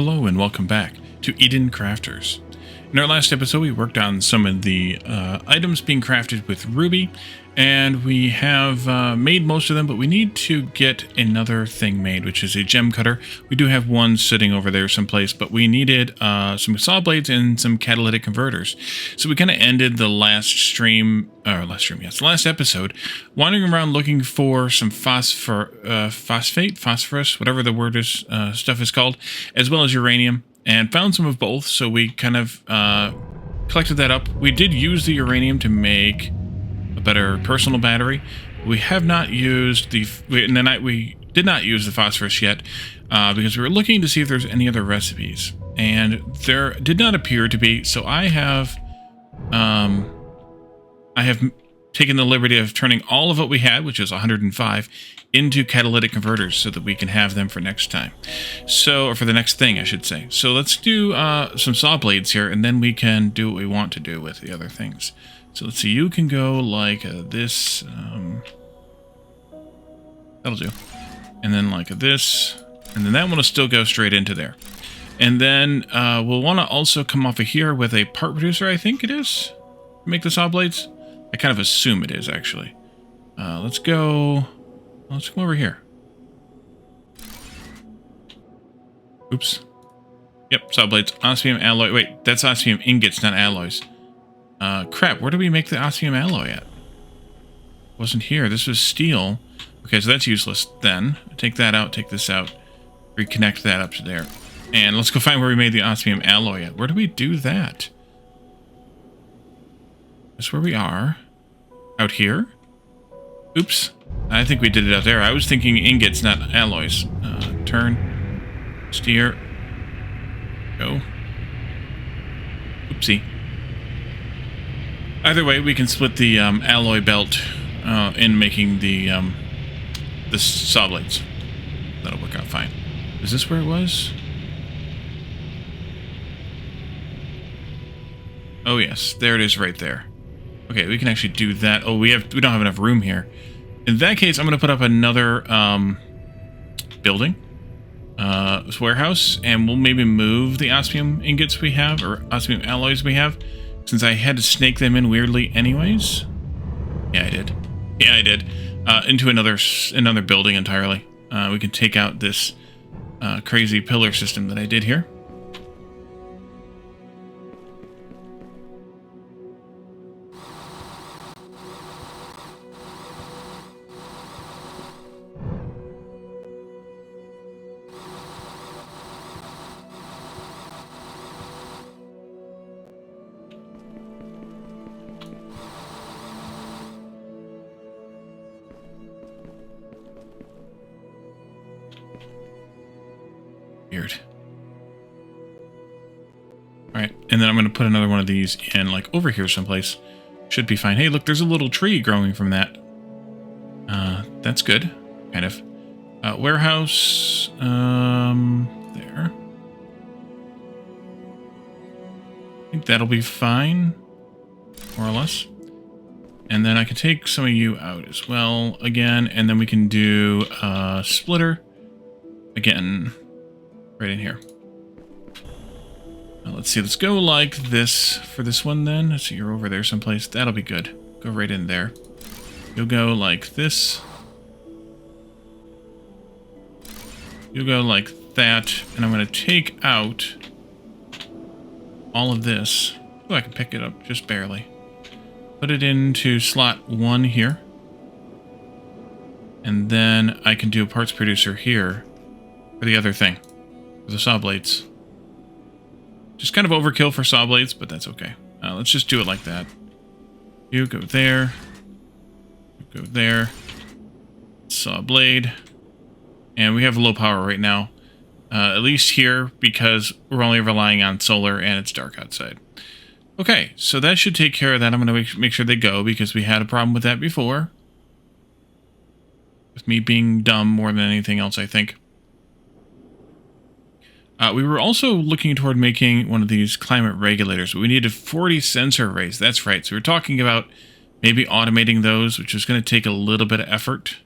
Hello and welcome back to Eden Crafters. In our last episode, we worked on some of the items being crafted with Ruby, and we have made most of them, but we need to get another thing made, which is a gem cutter. We do have one sitting over there someplace, but we needed some saw blades and some catalytic converters. So we kind of ended the last episode, wandering around looking for some phosphorus, whatever the word is, stuff is called, as well as uranium, and found some of both. So we kind of collected that up. We did use the uranium to make a better personal battery. We have not used we did not use the phosphorus yet because we were looking to see if there's any other recipes, and there did not appear to be. So I have taken the liberty of turning all of what we had, which is 105, into catalytic converters so that we can have them for next time. Or for the next thing, I should say. So let's do some saw blades here, and then we can do what we want to do with the other things. So let's see, you can go like this. That'll do. And then like this. And then that one will still go straight into there. And then we'll want to also come off of here with a part producer, I think it is, to make the saw blades. I kind of assume it is, actually. Let's come over here. Oops. Yep, saw blades. Osmium alloy. Wait, that's osmium ingots, not alloys. Crap, where do we make the osmium alloy at? Wasn't here. This was steel. Okay, so that's useless then. Take that out, take this out. Reconnect that up to there. And let's go find where we made the osmium alloy at. Where do we do that? That's where we are. Out here? Oops. I think we did it out there. I was thinking ingots, not alloys. Turn. Steer. Go. Oopsie. Either way, we can split the alloy belt in making the saw blades. That'll work out fine. Is this where it was? Oh yes, there it is right there. Okay, we can actually do that. Oh, we don't have enough room here. In that case, I'm going to put up another building, this warehouse, and we'll maybe move the osmium ingots we have, or osmium alloys we have, since I had to snake them in weirdly anyways. Yeah, I did. Yeah, I did. Into another building entirely. We can take out this crazy pillar system that I did here. Weird. Alright, and then I'm going to put another one of these in, like, over here someplace. Should be fine. Hey, look, there's a little tree growing from that. That's good. Kind of. Warehouse, there. I think that'll be fine. More or less. And then I can take some of you out as well, again, and then we can do a splitter. Again, right in here. Now, let's see, let's go like this for this one then. Let's see, you're over there someplace. That'll be good. Go right in there. You'll go like this. You'll go like that. And I'm going to take out all of this. Oh, I can pick it up just barely. Put it into slot 1 here. And then I can do a parts producer here for the other thing. For the saw blades. Just kind of overkill for saw blades, but that's okay. Let's just do it like that. You go there. You go there. Saw blade. And we have low power right now. At least here, because we're only relying on solar and it's dark outside. Okay, so that should take care of that. I'm going to make sure they go, because we had a problem with that before. With me being dumb more than anything else, I think. We were also looking toward making one of these climate regulators, but we needed 40 sensor arrays. That's right. So we're talking about maybe automating those, which is going to take a little bit of effort.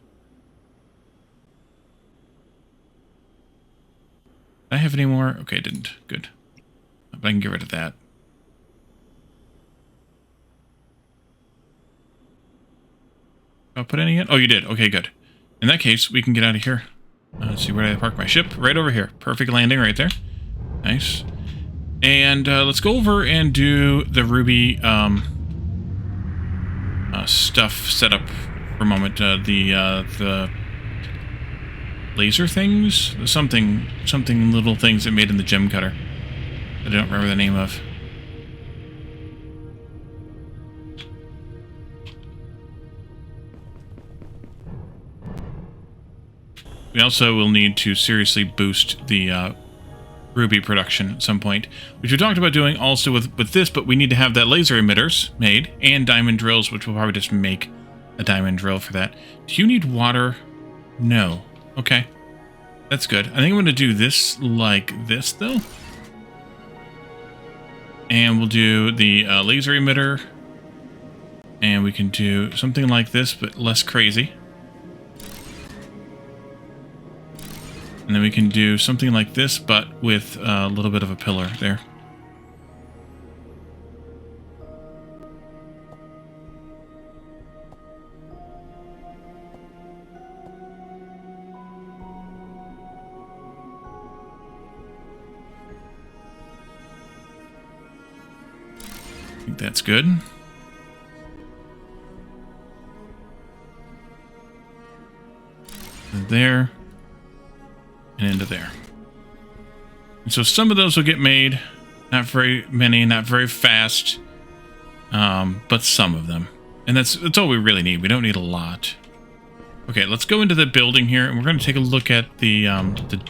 I have any more? Okay, I didn't. Good. But I can get rid of that. I'll put any in? Oh, you did. Okay, good. In that case, we can get out of here. Let's see, where did I park my ship? Right over here. Perfect landing right there. Nice. And let's go over and do the Ruby stuff setup for a moment. The laser things? Something little things that made in the gem cutter. I don't remember the name of. We also will need to seriously boost the Ruby production at some point, which we talked about doing also with this, but we need to have that laser emitters made and diamond drills, which we'll probably just make a diamond drill for that. Do you need water? No. Okay. That's good. I think I'm going to do this like this, though. And we'll do the laser emitter. And we can do something like this, but less crazy. And then we can do something like this, but with a little bit of a pillar there. I think that's good. There. And into there. And so some of those will get made. Not very many, not very fast. But some of them. And that's all we really need. We don't need a lot. Okay, let's go into the building here, and we're going to take a look at the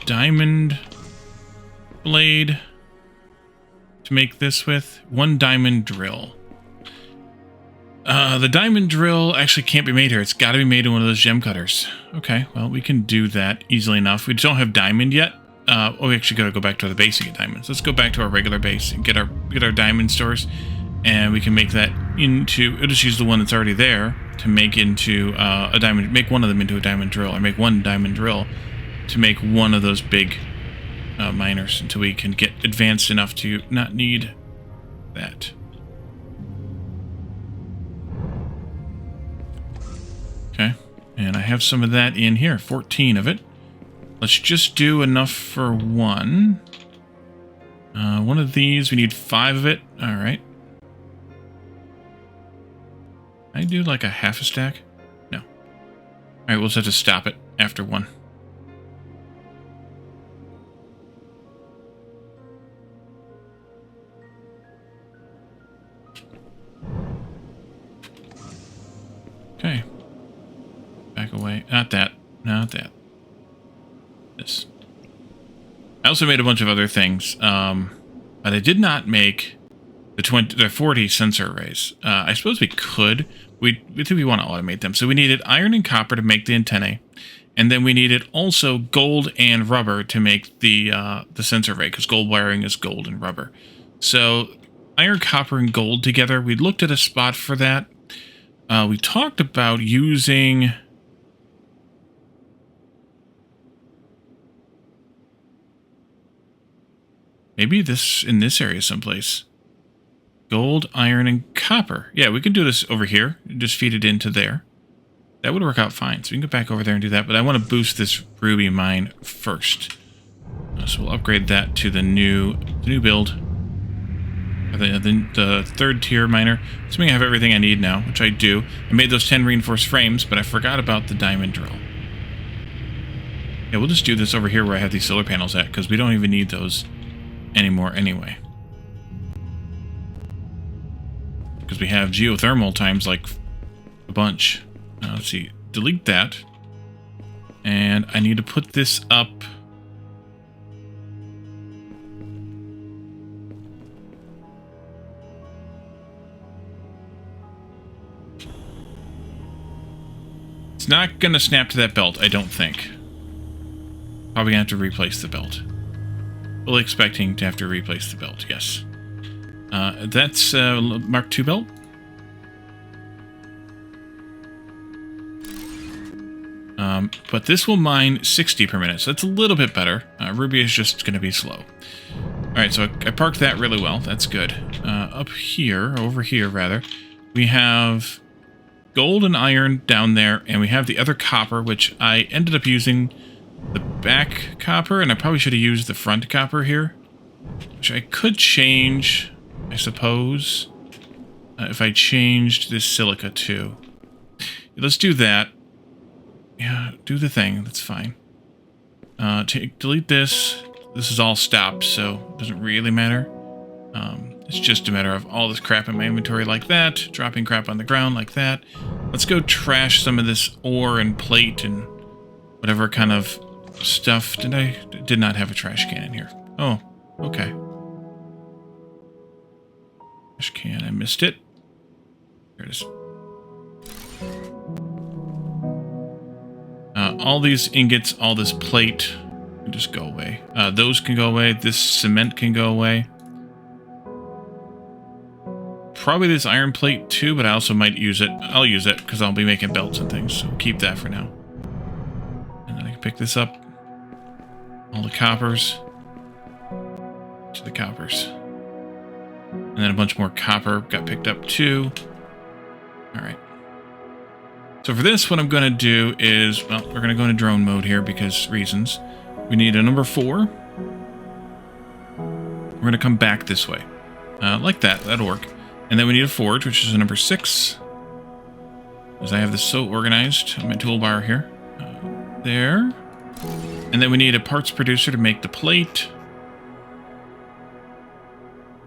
diamond blade to make this with. 1 diamond drill. The diamond drill actually can't be made here. It's got to be made in one of those gem cutters. Okay, well, we can do that easily enough. We don't have diamond yet. We actually got to go back to the base and get diamonds. Let's go back to our regular base and get our diamond stores. And we can make that into... We'll just use the one that's already there to make into a diamond... Make one of them into a diamond drill. Or make 1 diamond drill to make one of those big miners until we can get advanced enough to not need that. Okay, and I have some of that in here, 14 of it. Let's just do enough for 1. One of these, we need 5 of it. All right. I do like a half a stack? No. All right, we'll just have to stop it after 1. Okay. Back away. Not that. Not that. This. I also made a bunch of other things, but I did not make the 40 sensor arrays. I suppose we could. We think we want to automate them. So we needed iron and copper to make the antennae, and then we needed also gold and rubber to make the sensor array, because gold wiring is gold and rubber. So iron, copper, and gold together. We looked at a spot for that. We talked about using... Maybe this in this area someplace. Gold, iron, and copper. Yeah, we can do this over here. Just feed it into there. That would work out fine. So we can go back over there and do that. But I want to boost this ruby mine first. So we'll upgrade that to the new build. The 3rd tier miner. Assuming I have everything I need now, which I do. I made those 10 reinforced frames, but I forgot about the diamond drill. Yeah, we'll just do this over here where I have these solar panels at, because we don't even need those anymore anyway. Because we have geothermal times like a bunch. Let's see. Delete that. And I need to put this up. It's not going to snap to that belt, I don't think. Probably going to have to replace the belt. Fully expecting to have to replace the belt, yes. That's Mark II belt. But this will mine 60 per minute, so that's a little bit better. Ruby is just going to be slow. Alright, so I parked that really well. That's good. Up here, over here rather, we have gold and iron down there, and we have the other copper, which I ended up using the back copper, and I probably should have used the front copper here, which I could change, I suppose, if I changed this silica too. Let's do that. Yeah, do the thing. That's fine. Delete this. This is all stopped, so it doesn't really matter. It's just a matter of all this crap in my inventory like that, dropping crap on the ground like that. Let's go trash some of this ore and plate and whatever kind of stuff. Did not have a trash can in here. Oh, okay. Trash can, I missed it. There it is. All these ingots, all this plate can just go away. Those can go away. This cement can go away. Probably this iron plate too, but I also might use it. I'll use it because I'll be making belts and things, so keep that for now. And then I can pick this up. All the coppers. To the coppers. And then a bunch more copper got picked up too. Alright. So for this, what I'm going to do is, well, we're going to go into drone mode here because reasons. We need a number 4. We're going to come back this way. Like that. That'll work. And then we need a forge, which is a number 6. Because I have this so organized on my toolbar here. There. And then we need a parts producer to make the plate.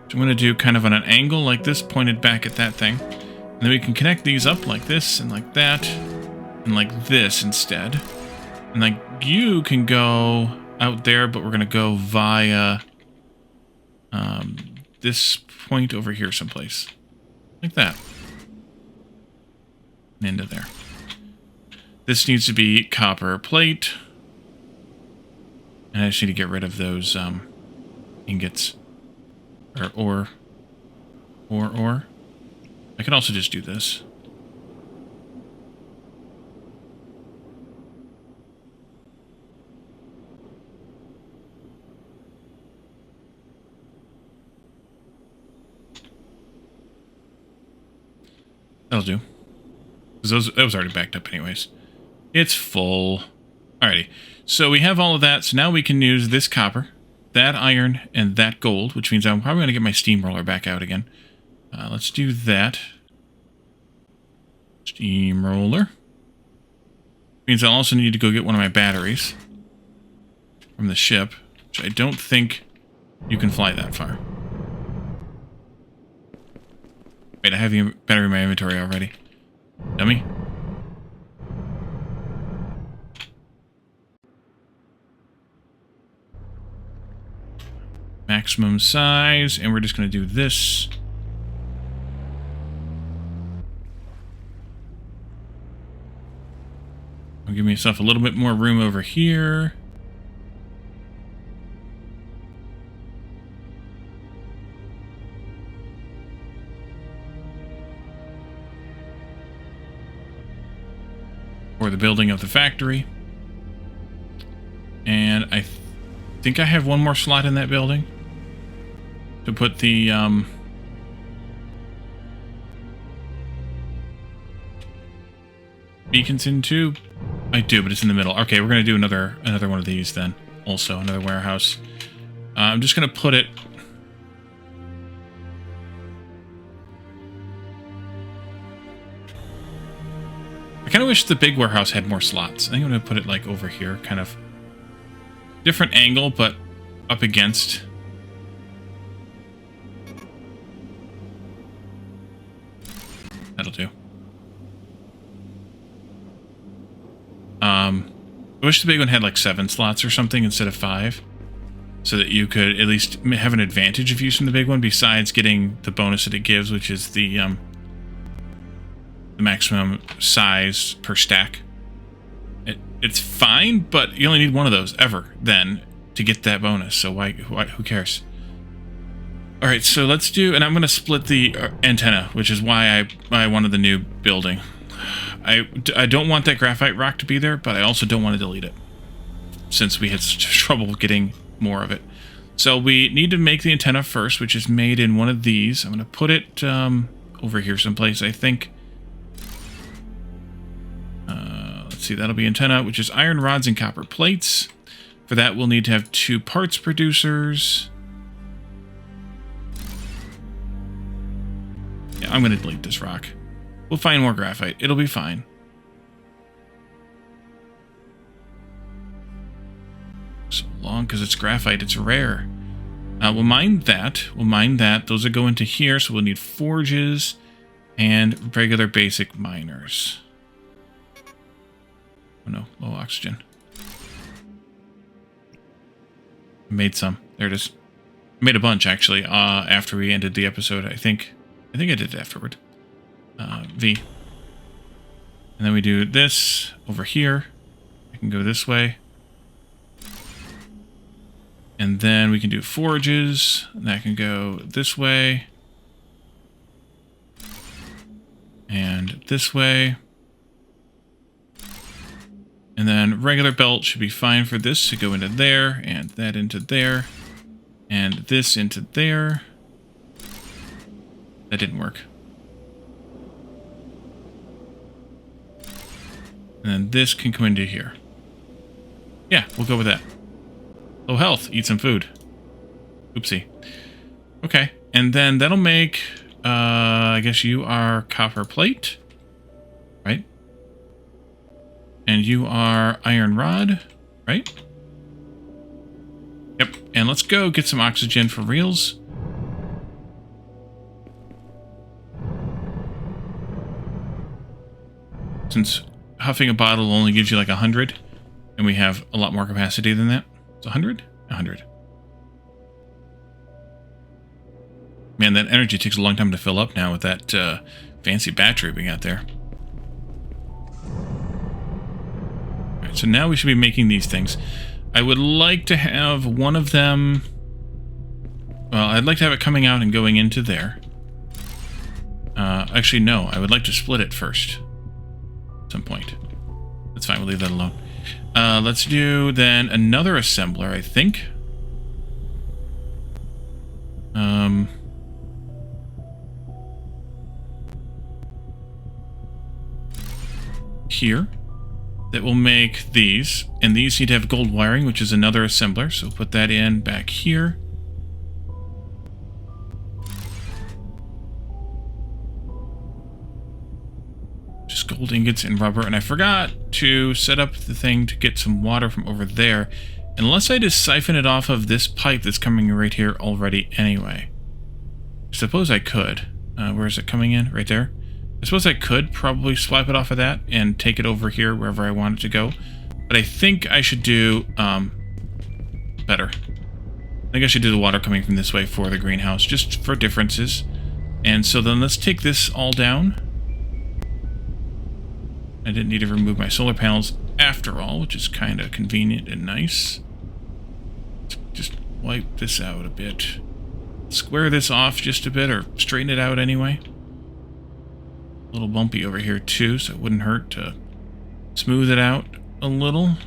So I'm going to do kind of on an angle like this, pointed back at that thing. And then we can connect these up like this, and like that, and like this instead. And like you can go out there, but we're going to go via this point over here someplace. Like that. And into there. This needs to be copper plate. And I just need to get rid of those ingots. Or ore. I could also just do this. That'll do. Because that was already backed up anyways. It's full. Alrighty. So we have all of that. So now we can use this copper, that iron, and that gold, which means I'm probably going to get my steamroller back out again. Let's do that. Steamroller. Means I'll also need to go get one of my batteries from the ship, which I don't think you can fly that far. Wait, I have the battery in my inventory already. Dummy. Maximum size, and we're just going to do this. I'll give myself a little bit more room over here. For the building of the factory. And I think I have one more slot in that building to put the beacons into. I do, but it's in the middle. Okay, we're going to do another one of these then. Also, another warehouse. I'm just going to put it... I kind of wish the big warehouse had more slots. I think I'm going to put it like over here, kind of different angle, but up against. That'll do. I wish the big one had like 7 slots or something instead of 5, so that you could at least have an advantage of using the big one besides getting the bonus that it gives, which is the maximum size per stack. It's fine, but you only need one of those ever then to get that bonus, so who cares? Alright, so let's do, and I'm going to split the antenna, which is why I wanted the new building. I don't want that graphite rock to be there, but I also don't want to delete it. since we had such trouble getting more of it. So we need to make the antenna first, which is made in one of these. I'm going to put it over here someplace, I think. Let's see, that'll be antenna, which is iron rods and copper plates. For that, we'll need to have 2 parts producers. Yeah, I'm going to delete this rock. We'll find more graphite. It'll be fine. So long, because it's graphite, it's rare. We'll mine that. We'll mine that. Those will go into here, so we'll need forges and regular basic miners. Oh no, low oxygen. I made some. There it is. I made a bunch, actually, after we ended the episode, I think. I did it afterward. V. And then we do this over here. I can go this way. And then we can do forges. And that can go this way. And this way. And then regular belt should be fine for this to go into there. And that into there. And this into there. That didn't work. And then this can come into here. Yeah, we'll go with that. Low health, eat some food. Oopsie. Okay, and then that'll make, I guess you are copper plate, right? And you are iron rod, right? Yep, and let's go get some oxygen for reals. Since huffing a bottle only gives you like 100, and we have a lot more capacity than that. It's 100? 100. Man, that energy takes a long time to fill up now with that fancy battery we got there. Alright, so now we should be making these things. I would like to have one of them... Well, I'd like to have it coming out and going into there. Actually, no. I would like to split it first. At some point. That's fine, we'll leave that alone. Let's do then another assembler, I think. Here. That will make these. And these need to have gold wiring, which is another assembler. So put that in back here. Just gold ingots and rubber. And I forgot to set up the thing to get some water from over there. Unless I just siphon it off of this pipe that's coming right here already anyway. I suppose I could. Where is it coming in? Right there? I suppose I could probably swipe it off of that and take it over here wherever I want it to go. But I think I should do better. I think I should do the water coming from this way for the greenhouse, just for differences. And so then let's take this all down. I didn't need to remove my solar panels after all, which is kind of convenient and nice. Let's just wipe this out a bit. Square this off just a bit, or straighten it out anyway. A little bumpy over here too, so it wouldn't hurt to smooth it out a little.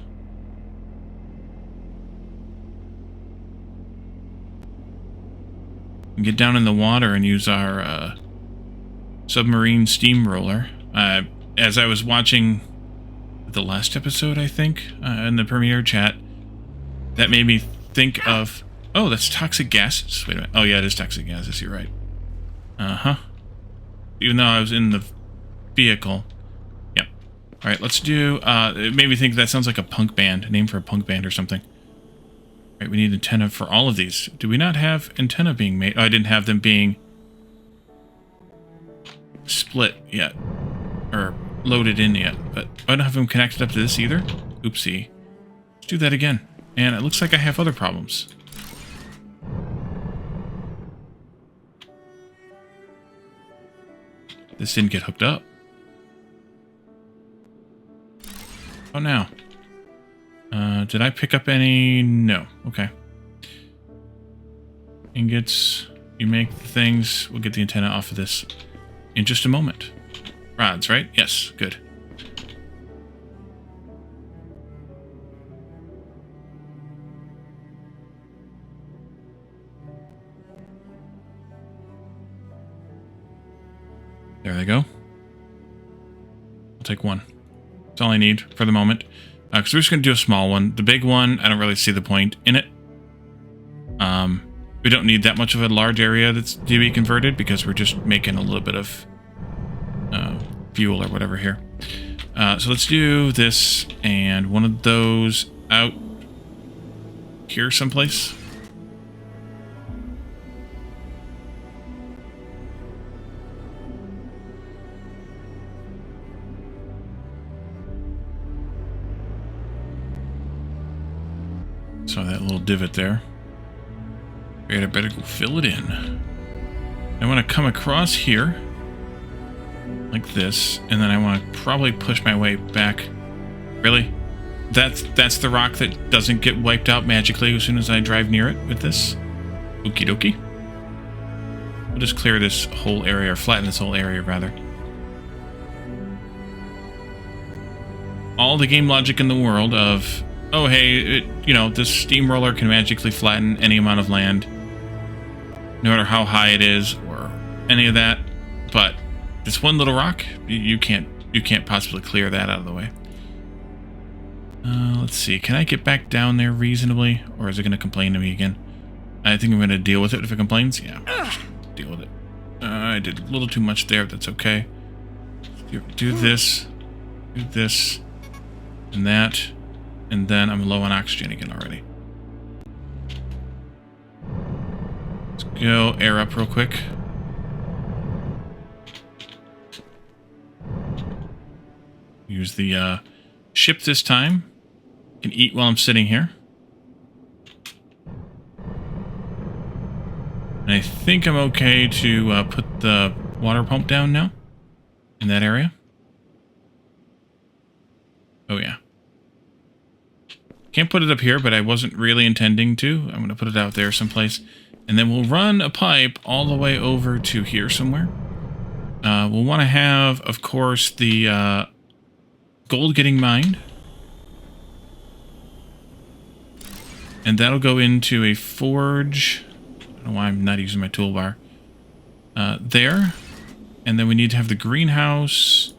And get down in the water and use our submarine steamroller. As I was watching the last episode, I think, in the premiere chat, that made me think of... Oh, that's toxic gases. Wait a minute. Oh, yeah, it is toxic gases. You're right. Uh-huh. Even though I was in the vehicle. Yep. All right, let's do... it made me think that sounds like a punk band. A name for a punk band or something. All right, we need antenna for all of these. Do we not have antenna being made? Oh, I didn't have them being split yet. Or loaded in yet. But I don't have them connected up to this either. Oopsie. Let's do that again. And it looks like I have other problems. This didn't get hooked up. Oh, now. Did I pick up any? No. Okay. Ingots. You make the things. We'll get the antenna off of this in just a moment. Rods, right? Yes. Good. There they go. I'll take one. That's all I need for the moment. Because we're just going to do a small one. The big one, I don't really see the point in it. We don't need that much of a large area that's to be converted because we're just making a little bit of fuel or whatever here. So let's do this and one of those out here someplace. So that little divot there. I better go fill it in. I want to come across here like this, and then I want to probably push my way back. Really? That's the rock that doesn't get wiped out magically as soon as I drive near it with this? Okie dokie. We'll just clear this whole area, or flatten this whole area, rather. All the game logic in the world of, oh hey, this steamroller can magically flatten any amount of land, no matter how high it is or any of that, but this one little rock, you can't possibly clear that out of the way. Let's see, can I get back down there reasonably, or is it going to complain to me again? I think I'm going to deal with it if it complains. Yeah, just deal with it. I did a little too much there, but that's okay. Do this, and that, and then I'm low on oxygen again already. Let's go air up real quick. Use the ship this time. Can eat while I'm sitting here. And I think I'm okay to put the water pump down now in that area. Oh yeah. Can't put it up here, but I wasn't really intending to. I'm going to put it out there someplace. And then we'll run a pipe all the way over to here somewhere. We'll want to have, of course, the gold getting mined. And that'll go into a forge. I don't know why I'm not using my toolbar. There. And then we need to have the greenhouse.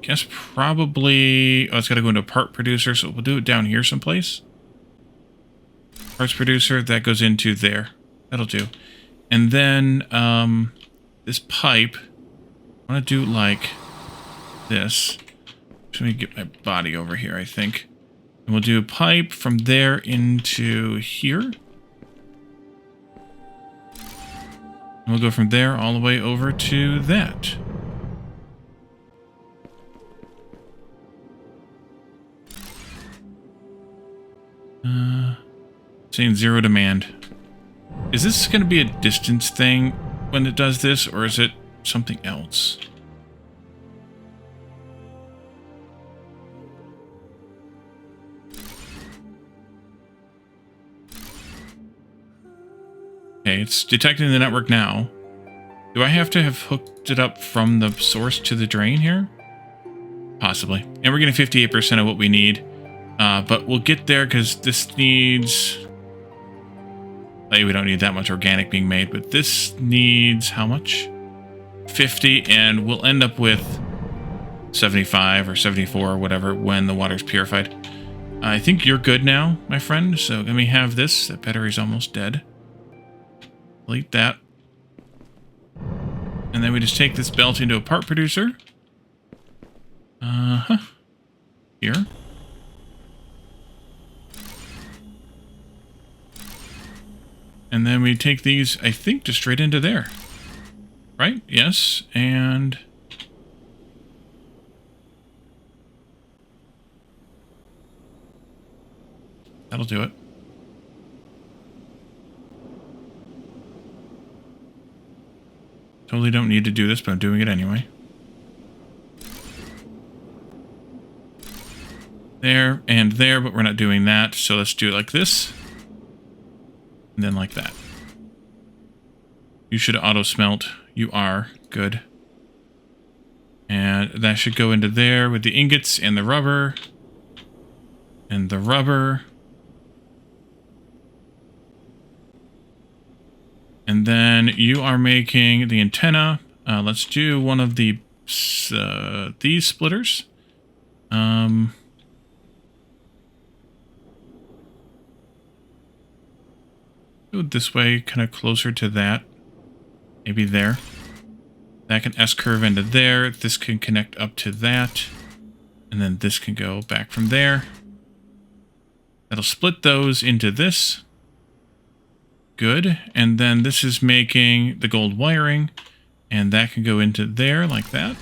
Guess probably... Oh, it's got to go into a part producer, so we'll do it down here someplace. Parts producer, that goes into there. That'll do. And then this pipe, I want to do like this. Let me get my body over here, I think. And we'll do a pipe from there into here. And we'll go from there all the way over to that. Saying 0 demand. Is this going to be a distance thing when it does this, or is it something else? Okay, it's detecting the network now. Do I have to have hooked it up from the source to the drain here? Possibly. And we're getting 58% of what we need. But we'll get there because this needs... we don't need that much organic being made, but this needs how much? 50, and we'll end up with 75 or 74 or whatever when the water's purified. I think you're good now, my friend, so let me have this. That battery's almost dead. Delete that. And then we just take this belt into a part producer. Here. And then we take these, I think, just straight into there. Right? Yes. And... that'll do it. Totally don't need to do this, but I'm doing it anyway. There and there, but we're not doing that. So let's do it like this. And then like that. You should auto-smelt. You are. Good. And that should go into there with the ingots and the rubber. And the rubber. And then then you are making the antenna. Let's do one of the these splitters. Do it this way, kind of closer to that. Maybe there. That can S-curve into there. This can connect up to that. And then this can go back from there. That'll split those into this. Good. And then this is making the gold wiring. And that can go into there like that.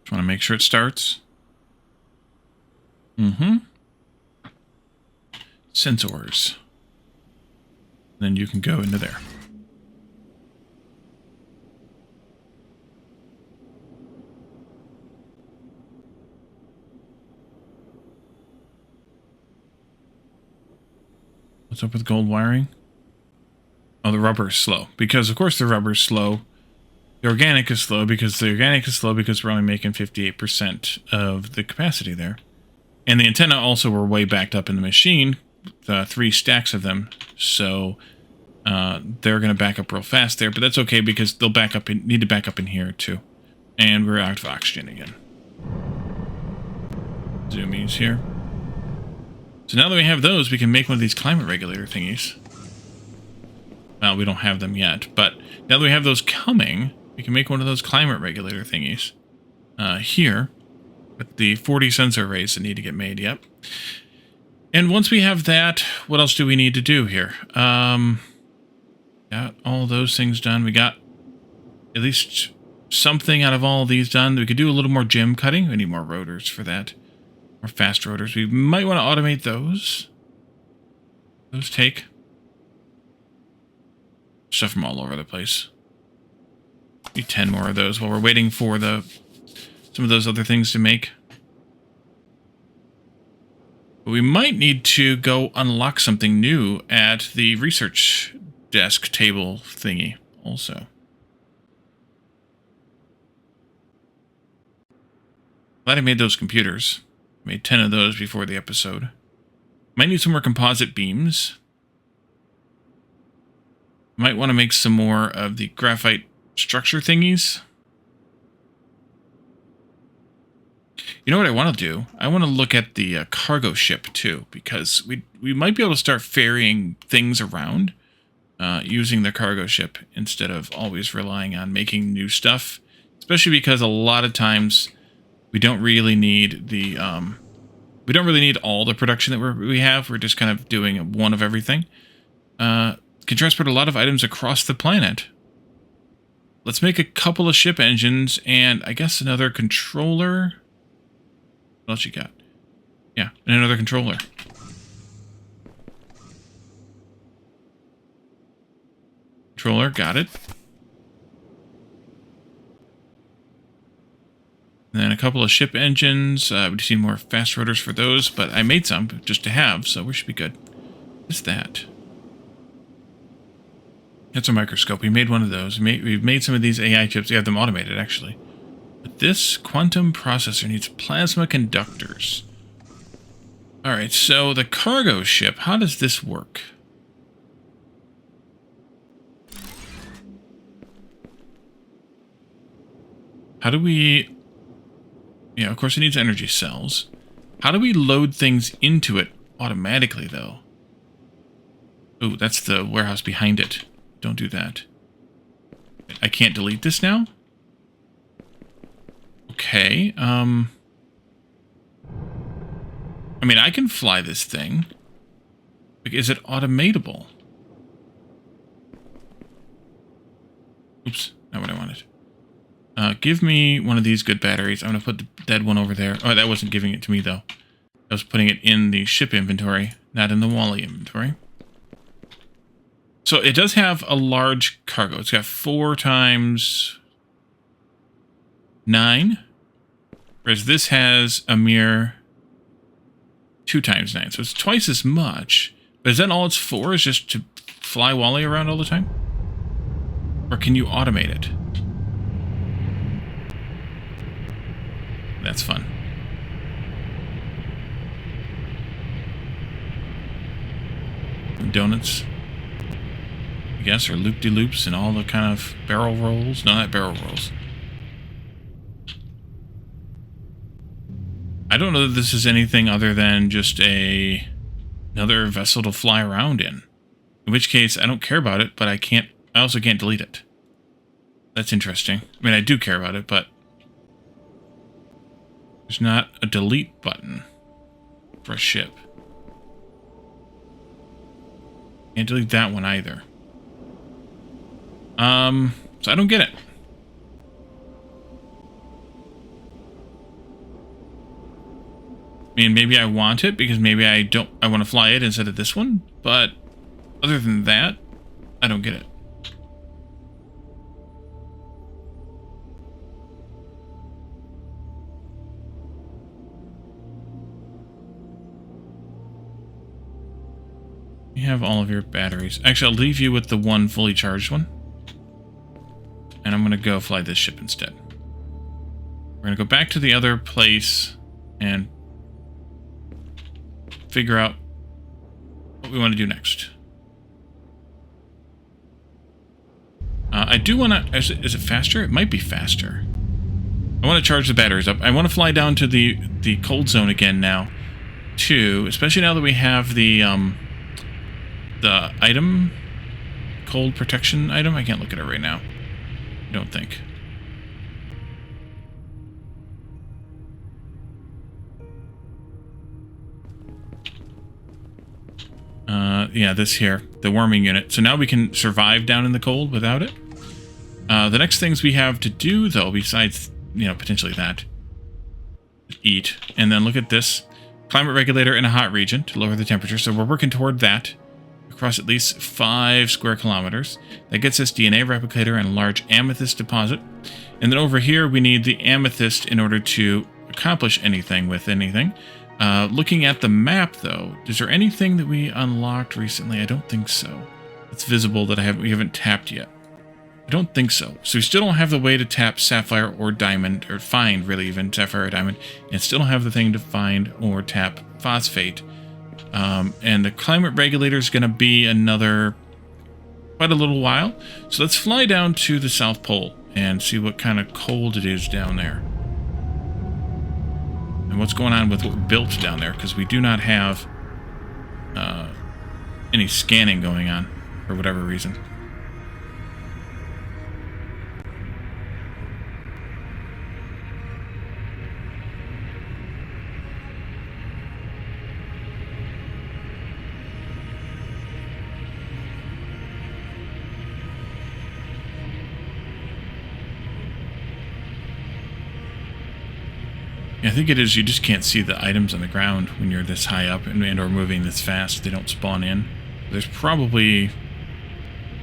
Just want to make sure it starts. Sensors. Then you can go into there. What's up with gold wiring? Oh, the rubber is slow. Because, of course, the rubber is slow. The organic is slow because the organic is slow because we're only making 58% of the capacity there. And the antenna also were way backed up in the machine. 3 stacks of them. So they're going to back up real fast there. But that's okay because they'll back up need to back up in here too. And we're out of oxygen again. Zoomies here. So now that we have those, we can make one of these climate regulator thingies. Well, we don't have them yet, but now that we have those coming, we can make one of those climate regulator thingies. Here, with the 40 sensor arrays that need to get made, yep. And once we have that, what else do we need to do here? Got all those things done. We got at least something out of all of these done. We could do a little more gem cutting. We need more rotors for that. More fast rotors. We might want to automate those. Those take stuff from all over the place. Need 10 more of those while we're waiting for some of those other things to make. But we might need to go unlock something new at the research desk table thingy also. Glad I made those computers. Made 10 of those before the episode. Might need some more composite beams. Might want to make some more of the graphite structure thingies. You know what I want to do? I want to look at the cargo ship too, because we might be able to start ferrying things around using the cargo ship instead of always relying on making new stuff. Especially because a lot of times we don't really need the we don't really need all the production that we have. We're just kind of doing one of everything. Can transport a lot of items across the planet. Let's make a couple of ship engines and I guess another controller. What else you got? Yeah, and another controller. Controller, got it. And then a couple of ship engines. We just need more fast rotors for those, but I made some just to have, so we should be good. What's that? That's a microscope. We made one of those. We've made some of these AI chips. We have them automated, actually. But this quantum processor needs plasma conductors. Alright, so the cargo ship, how does this work? How do we... Yeah, of course it needs energy cells. How do we load things into it automatically, though? Ooh, that's the warehouse behind it. Don't do that. I can't delete this now? Okay, I mean, I can fly this thing. Is it automatable? Oops, not what I wanted. Give me one of these good batteries. I'm going to put the dead one over there. Oh, that wasn't giving it to me, though. I was putting it in the ship inventory, not in the Wally inventory. So it does have a large cargo. It's got 4 times 9. Whereas this has a mere 2 times 9. So it's twice as much. But is that all it's for? Is just to fly Wally around all the time? Or can you automate it? That's fun. Dunkin' Donuts, I guess, or loop-de-loops and all the kind of barrel rolls. No, not barrel rolls. I don't know that this is anything other than just another vessel to fly around in. In which case, I don't care about it, but I also can't delete it. That's interesting. I mean, I do care about it, but there's not a delete button for a ship. Can't delete that one either. So I don't get it. I mean, maybe I want it because maybe I want to fly it instead of this one, but other than that, I don't get it. You have all of your batteries. Actually, I'll leave you with the one fully charged one. And I'm going to go fly this ship instead. We're going to go back to the other place and figure out what we want to do next. I do want to... Is it faster? It might be faster. I want to charge the batteries up. I want to fly down to the cold zone again now, too. Especially now that we have the item... Cold protection item? I can't look at it right now. I don't think. Yeah, this here, the warming unit. So now we can survive down in the cold without it. The next things we have to do, though, besides, potentially that, eat. And then look at this. Climate regulator in a hot region to lower the temperature. So we're working toward that across at least 5 square kilometers. That gets us DNA replicator and a large amethyst deposit. And then over here, we need the amethyst in order to accomplish anything with anything. Looking at the map, though, is there anything that we unlocked recently? I don't think so. It's visible that we haven't tapped yet. I don't think so. So we still don't have the way to tap sapphire or diamond, or find, really, even sapphire or diamond, and still don't have the thing to find or tap phosphate. And the climate regulator is going to be quite a little while. So let's fly down to the South Pole and see what kind of cold it is down there. And what's going on with what we built down there, because we do not have any scanning going on for whatever reason. I think it is, you just can't see the items on the ground when you're this high up and or moving this fast. They don't spawn in. There's probably...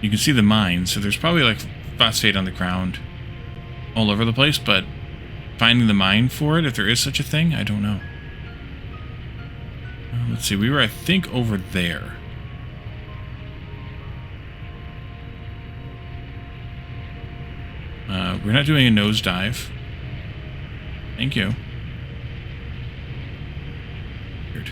You can see the mines, so there's probably like phosphate on the ground all over the place, but finding the mine for it, if there is such a thing, I don't know. Let's see, we were, I think, over there. We're not doing a nosedive. Thank you. Weird.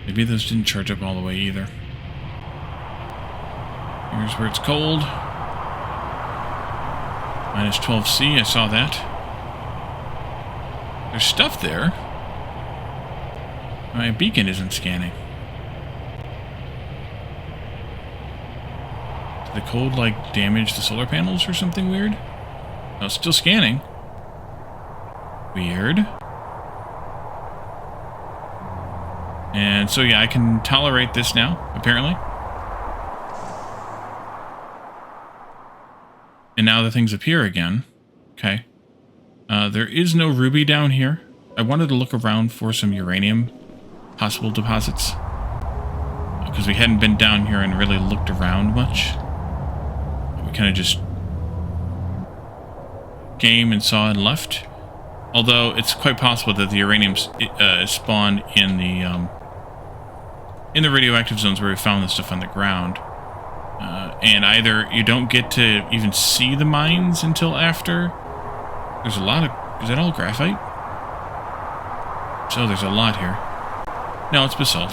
Maybe those didn't charge up all the way either. Here's where it's cold. Minus 12C, I saw that. There's stuff there. My beacon isn't scanning. Did the cold, like, damage the solar panels or something weird? No, it's still scanning. Weird. And so, yeah, I can tolerate this now, apparently. And now the things appear again. Okay. There is no ruby down here. I wanted to look around for some uranium possible deposits, because we hadn't been down here and really looked around much. We kind of just came and saw and left. Although it's quite possible that the uranium spawned in the radioactive zones where we found this stuff on the ground. And either you don't get to even see the mines until after. There's a lot of... Is that all graphite? So there's a lot here. No, it's basalt.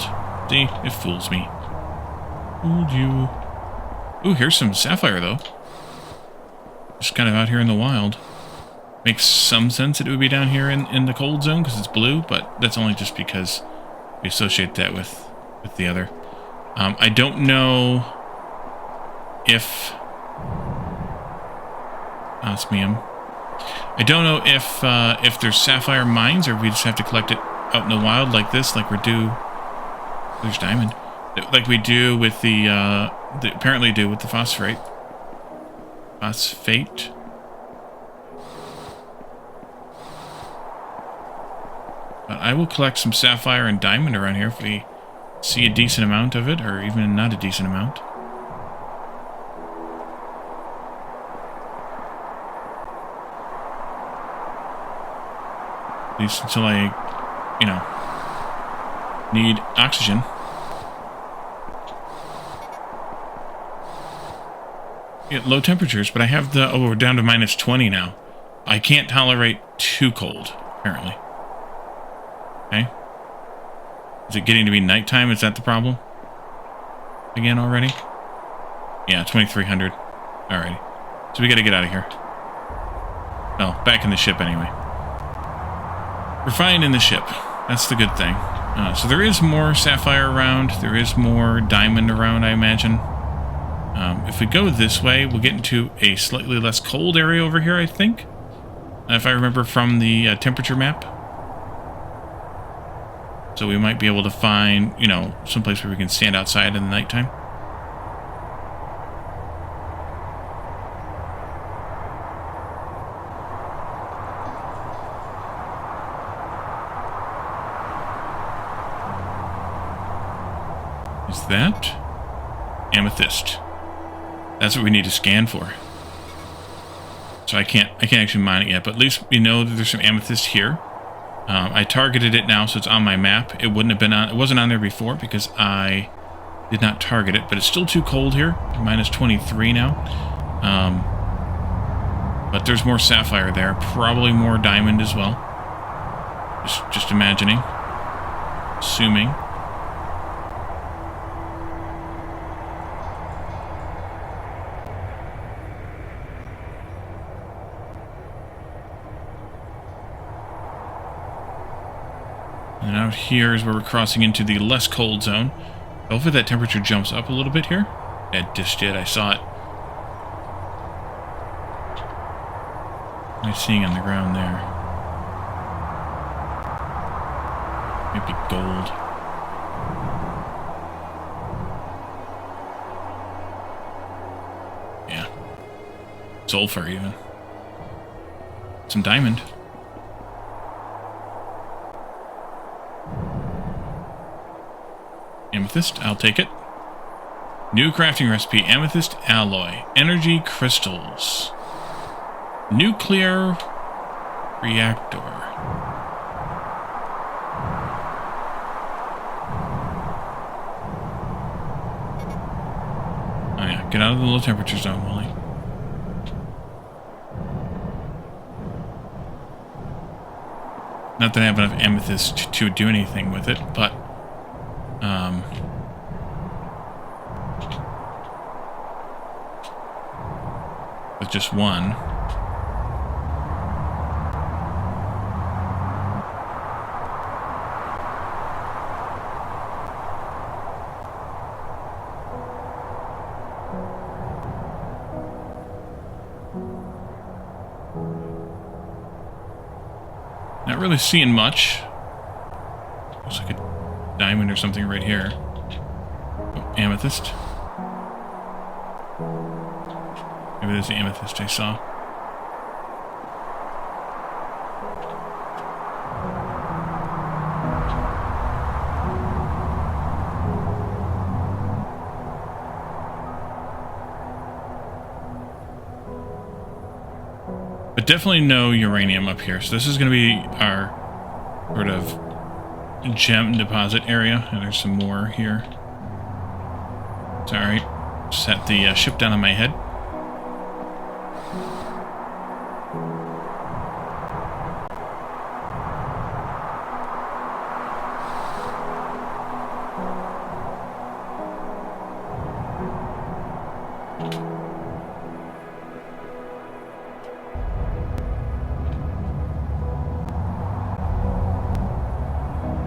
See? It fools me. Fooled you. Ooh, here's some sapphire, though. Just kind of out here in the wild. Makes some sense that it would be down here in the cold zone because it's blue, but that's only just because we associate that with the other. I don't know if... Osmium. I don't know if there's sapphire mines or if we just have to collect it out in the wild like this, like we do... There's diamond. Like we do with the apparently do with the phosphate. Phosphate. But I will collect some sapphire and diamond around here if we see a decent amount of it, or even not a decent amount. At least until I, you know, need oxygen. Yeah, low temperatures, but I have the... Oh, we're down to minus 20 now. I can't tolerate too cold, apparently. Okay. Is it getting to be nighttime? Is that the problem? Again already? Yeah, 2300. Alrighty. So we gotta get out of here. Well, back in the ship anyway. We're fine in the ship. That's the good thing. So there is more sapphire around. There is more diamond around, I imagine. If we go this way, we'll get into a slightly less cold area over here, I think. If I remember from the temperature map. So we might be able to find, you know, someplace where we can stand outside in the nighttime. Is that amethyst? That's what we need to scan for. So I can't actually mine it yet, but at least we know that there's some amethyst here. I targeted it now, so it's on my map. It wouldn't have been on. It wasn't on there before because I did not target it, but it's still too cold here. Minus 23 now. But there's more sapphire there. Probably more diamond as well. Just imagining. Assuming. And out here is where we're crossing into the less cold zone. Hopefully that temperature jumps up a little bit here. It just did. I saw it. What am I seeing on the ground there? Maybe gold. Yeah. Sulfur even. Some diamond. Amethyst, I'll take it. New crafting recipe, amethyst alloy, energy crystals, nuclear reactor. Oh yeah, get out of the low temperature zone, Wally. Not that I have enough amethyst to do anything with it, but with just one. Not really seeing much. Looks like a diamond or something right here. Oh, amethyst. Maybe there's the amethyst I saw. But definitely no uranium up here. So this is going to be our sort of gem deposit area. And there's some more here. It's alright. Set the ship down on my head.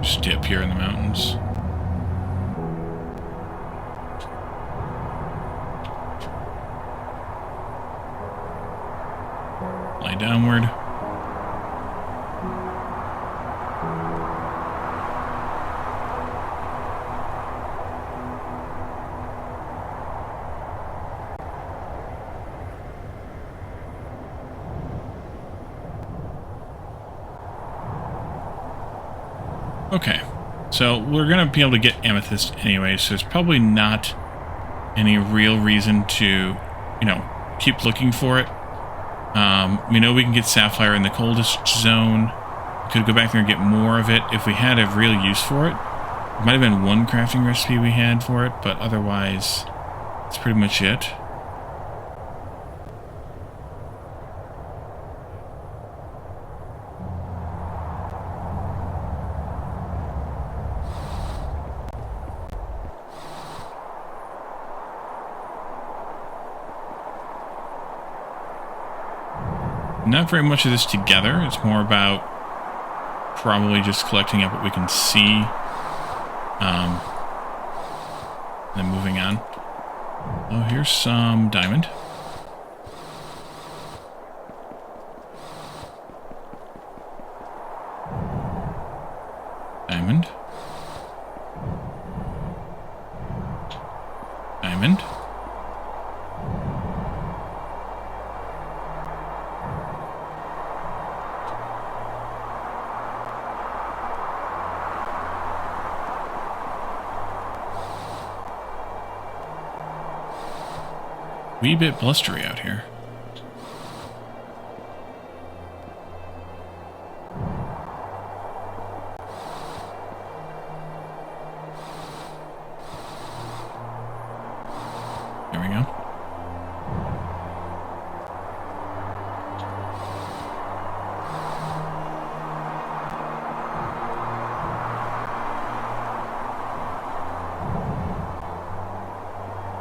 Stay up here in the mountains. Fly downward. Okay, so we're going to be able to get amethyst anyway, so there's probably not any real reason to, you know, keep looking for it. We know we can get sapphire in the coldest zone. We could go back there and get more of it if we had a real use for it. There might have been one crafting recipe we had for it, but otherwise, that's pretty much it. Not very much of this together. It's more about probably just collecting up what we can see, then moving on. Oh, here's some diamond. Diamond. Diamond. Wee bit blustery out here. There we go.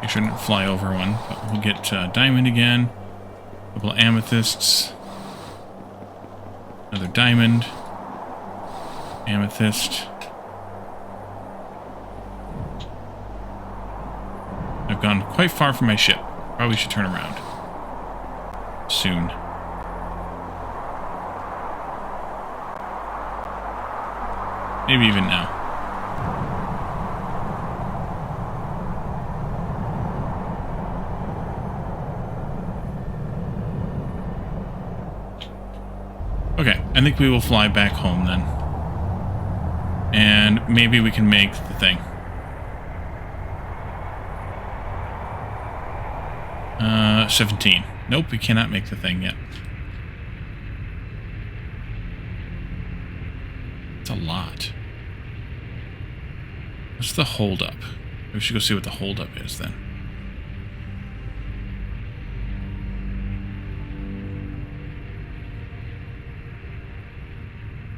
I shouldn't fly over one, but we'll get diamond again. A couple of amethysts. Another diamond. Amethyst. I've gone quite far from my ship. Probably should turn around. Soon. Maybe even now. Okay, I think we will fly back home then. And maybe we can make the thing. 17. Nope, we cannot make the thing yet. It's a lot. What's the holdup? We should go see what the holdup is then.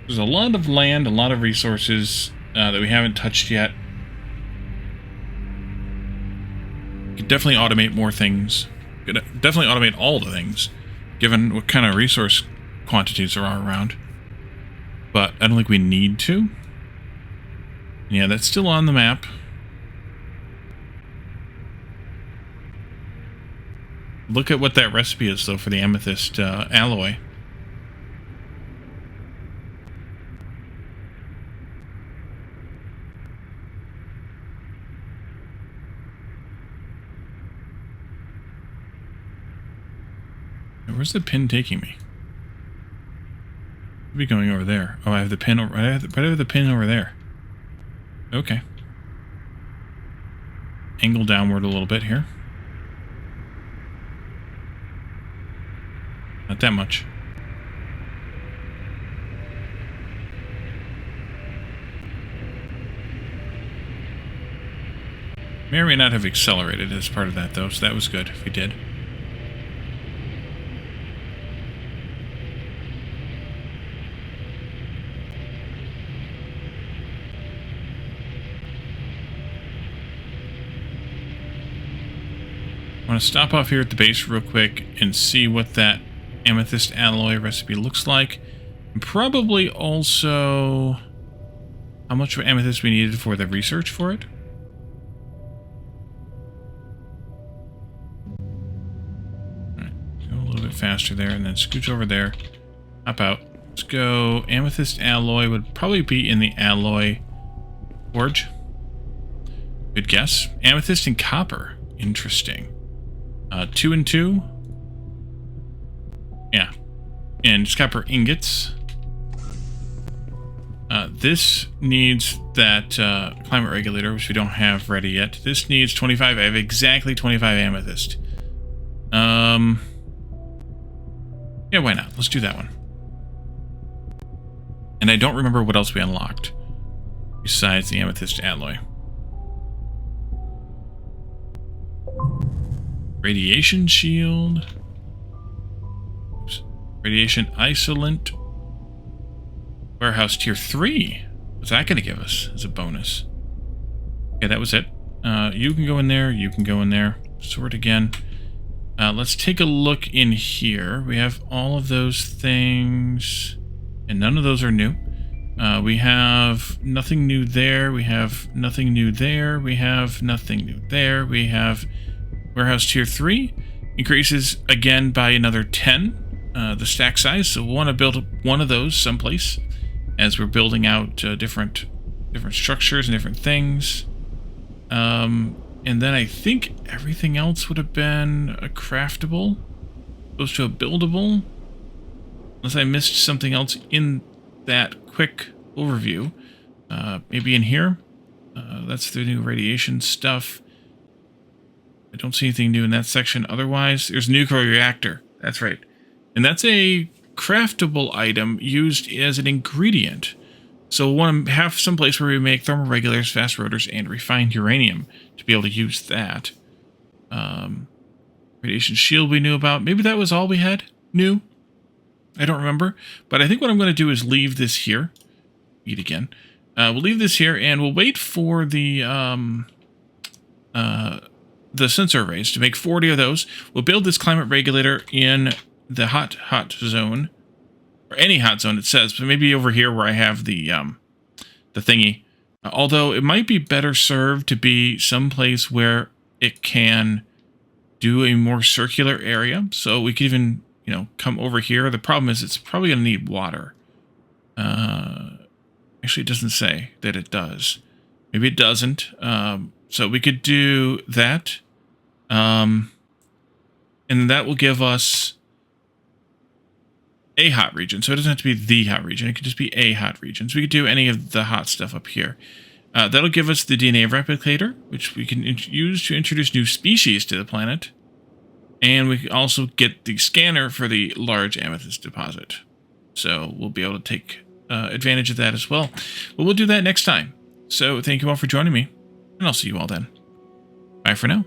There's a lot of land, a lot of resources that we haven't touched yet. We could definitely automate more things. We could definitely automate all the things, given what kind of resource quantities there are around. But I don't think we need to. Yeah, that's still on the map. Look at what that recipe is, though, for the amethyst alloy. Where's the pin taking me? I'll be going over there. Oh, I have the pin over. I have the pin over there. Okay. Angle downward a little bit here. Not that much. May or may not have accelerated as part of that, though, so that was good if we did. I want to stop off here at the base real quick and see what that amethyst alloy recipe looks like. And probably also how much of amethyst we needed for the research for it. Alright, go a little bit faster there and then scooch over there. Hop out. Let's go. Amethyst alloy would probably be in the alloy forge. Good guess. Amethyst and copper. Interesting. 2 and 2. Yeah. And just copper ingots. This needs that climate regulator, which we don't have ready yet. This needs 25. I have exactly 25 amethyst. Yeah, why not? Let's do that one. And I don't remember what else we unlocked besides the amethyst alloy. Radiation shield. Oops. Radiation isolant. Warehouse tier 3. What's that going to give us as a bonus? Okay, that was it. You can go in there. You can go in there. Sort again. Let's take a look in here. We have all of those things, and none of those are new. We have nothing new there. We have nothing new there. We have nothing new there. We have warehouse tier 3. Increases again by another 10, the stack size. So we'll want to build one of those someplace as we're building out different structures and different things. And then I think everything else would have been a craftable, opposed to a buildable. Unless I missed something else in that quick overview. Maybe in here. That's the new radiation stuff. I don't see anything new in that section. Otherwise, there's a nuclear reactor. That's right. And that's a craftable item used as an ingredient. So we'll want to have some place where we make thermal regulators, fast rotors, and refined uranium to be able to use that. Radiation shield we knew about. Maybe that was all we had new. I don't remember. But I think what I'm going to do is leave this here. Eat again. We'll leave this here and we'll wait for the sensor arrays to make 40 of those. We'll build this climate regulator in the hot zone, or any hot zone it says, but maybe over here where I have the thingy. Although it might be better served to be someplace where it can do a more circular area. So we could even, come over here. The problem is it's probably going to need water. Actually, it doesn't say that it does. Maybe it doesn't. So we could do that. And that will give us a hot region. So it doesn't have to be the hot region. It could just be a hot region. So we could do any of the hot stuff up here. That'll give us the DNA replicator, which we can use to introduce new species to the planet. And we can also get the scanner for the large amethyst deposit. So we'll be able to take advantage of that as well. But we'll do that next time. So thank you all for joining me, and I'll see you all then. Bye for now.